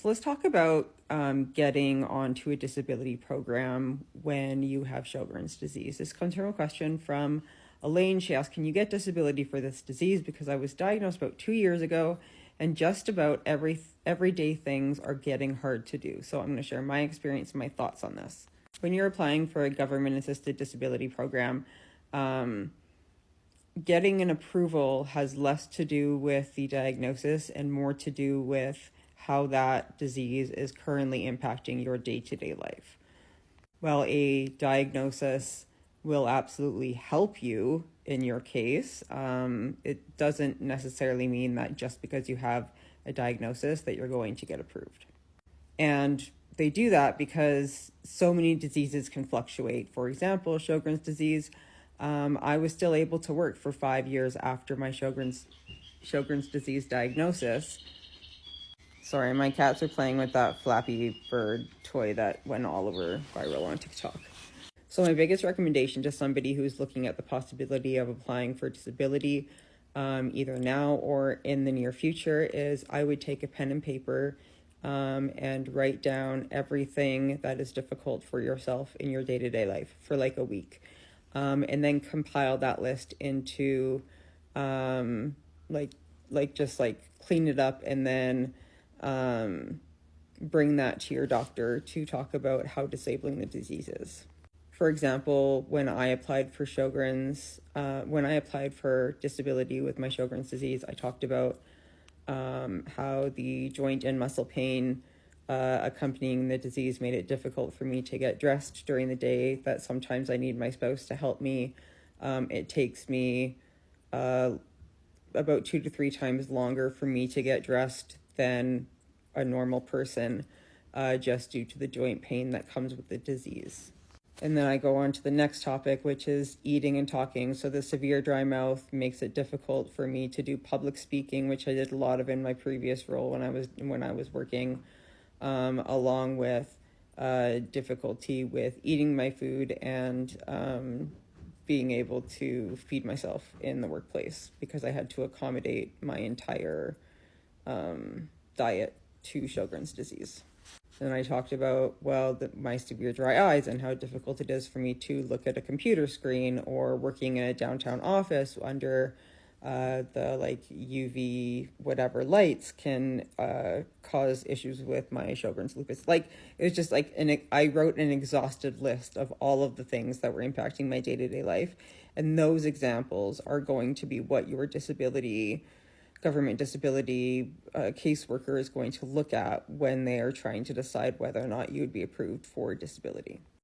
So let's talk about getting onto a disability program when you have Sjogren's disease. This comes from a question from Elaine. She asked, can you get disability for this disease? Because I was diagnosed about 2 years ago and just about everyday things are getting hard to do. So I'm going to share my experience and my thoughts on this. When you're applying for a government-assisted disability program, getting an approval has less to do with the diagnosis and more to do with how that disease is currently impacting your day-to-day life. While a diagnosis will absolutely help you in your case, it doesn't necessarily mean that just because you have a diagnosis that you're going to get approved. And they do that because so many diseases can fluctuate. For example, Sjogren's disease, I was still able to work for 5 years after my Sjogren's disease diagnosis. Sorry, my cats are playing with that Flappy Bird toy that went all over viral on TikTok. So my biggest recommendation to somebody who's looking at the possibility of applying for disability, either now or in the near future, is I would take a pen and paper and write down everything that is difficult for yourself in your day-to-day life for like a week. And then compile that list into just clean it up and then bring that to your doctor to talk about how disabling the disease is. For example, when I applied for disability with my Sjogren's disease, I talked about how the joint and muscle pain accompanying the disease made it difficult for me to get dressed during the day, that sometimes I need my spouse to help me. It takes me about 2 to 3 times longer for me to get dressed than a normal person, just due to the joint pain that comes with the disease. And then I go on to the next topic, which is eating and talking. So the severe dry mouth makes it difficult for me to do public speaking, which I did a lot of in my previous role when I was working, along with difficulty with eating my food and being able to feed myself in the workplace because I had to accommodate my entire diet to Sjogren's disease. Then I talked about, my severe dry eyes and how difficult it is for me to look at a computer screen or working in a downtown office under the UV whatever lights can cause issues with my Sjogren's lupus. It was just I wrote an exhaustive list of all of the things that were impacting my day-to-day life. And those examples are going to be what your government disability caseworker is going to look at when they are trying to decide whether or not you would be approved for disability.